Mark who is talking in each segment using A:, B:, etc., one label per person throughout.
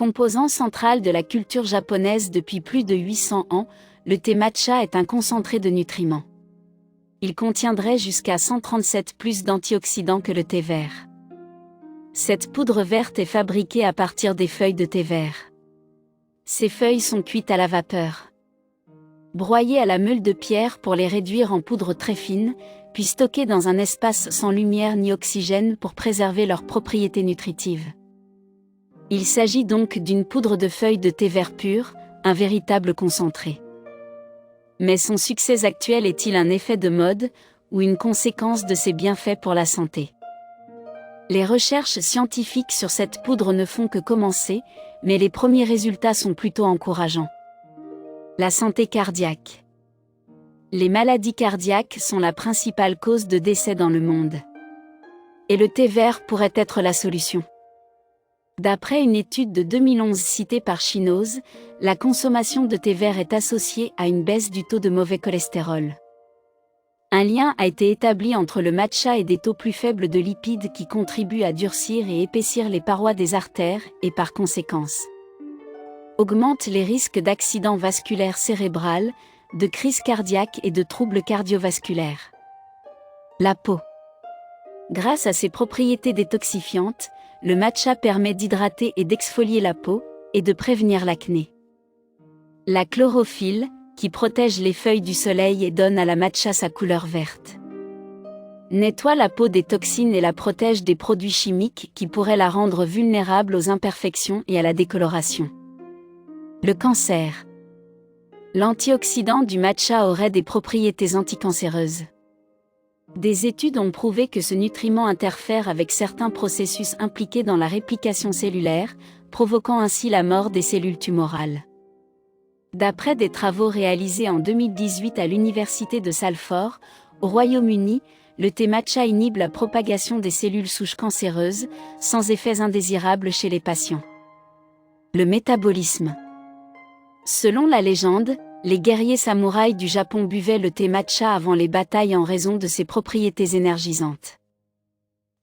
A: Composant central de la culture japonaise depuis plus de 800 ans, le thé matcha est un concentré de nutriments. Il contiendrait jusqu'à 137 plus d'antioxydants que le thé vert. Cette poudre verte est fabriquée à partir des feuilles de thé vert. Ces feuilles sont cuites à la vapeur, broyées à la meule de pierre pour les réduire en poudre très fine, puis stockées dans un espace sans lumière ni oxygène pour préserver leurs propriétés nutritives. Il s'agit donc d'une poudre de feuilles de thé vert pur, un véritable concentré. Mais son succès actuel est-il un effet de mode, ou une conséquence de ses bienfaits pour la santé? Les recherches scientifiques sur cette poudre ne font que commencer, mais les premiers résultats sont plutôt encourageants. La santé cardiaque. Les maladies cardiaques sont la principale cause de décès dans le monde. Et le thé vert pourrait être la solution. D'après une étude de 2011 citée par Chinos, la consommation de thé vert est associée à une baisse du taux de mauvais cholestérol. Un lien a été établi entre le matcha et des taux plus faibles de lipides qui contribuent à durcir et épaissir les parois des artères et par conséquence augmentent les risques d'accidents vasculaires cérébrales, de crise cardiaque et de troubles cardiovasculaires. La peau. Grâce à ses propriétés détoxifiantes, le matcha permet d'hydrater et d'exfolier la peau, et de prévenir l'acné. La chlorophylle, qui protège les feuilles du soleil et donne à la matcha sa couleur verte, nettoie la peau des toxines et la protège des produits chimiques qui pourraient la rendre vulnérable aux imperfections et à la décoloration. Le cancer. L'antioxydant du matcha aurait des propriétés anticancéreuses. Des études ont prouvé que ce nutriment interfère avec certains processus impliqués dans la réplication cellulaire, provoquant ainsi la mort des cellules tumorales. D'après des travaux réalisés en 2018 à l'université de Salford, au Royaume-Uni, le thé matcha inhibe la propagation des cellules souches cancéreuses, sans effets indésirables chez les patients. Le métabolisme. Selon la légende, les guerriers samouraïs du Japon buvaient le thé matcha avant les batailles en raison de ses propriétés énergisantes.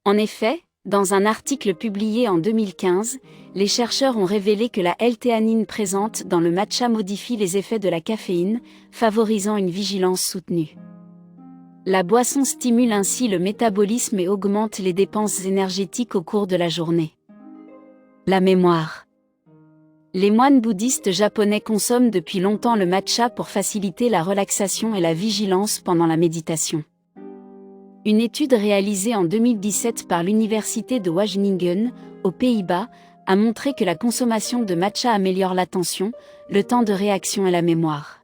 A: En effet, dans un article publié en 2015, les chercheurs ont révélé que la L-théanine présente dans le matcha modifie les effets de la caféine, favorisant une vigilance soutenue. La boisson stimule ainsi le métabolisme et augmente les dépenses énergétiques au cours de la journée. La mémoire. Les moines bouddhistes japonais consomment depuis longtemps le matcha pour faciliter la relaxation et la vigilance pendant la méditation. Une étude réalisée en 2017 par l'université de Wageningen, aux Pays-Bas, a montré que la consommation de matcha améliore l'attention, le temps de réaction et la mémoire.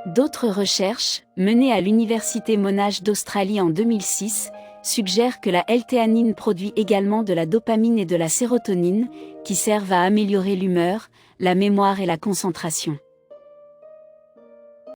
A: D'autres recherches, menées à l'université Monash d'Australie en 2006, suggèrent que la L-théanine produit également de la dopamine et de la sérotonine, qui servent à améliorer l'humeur, la mémoire et la concentration.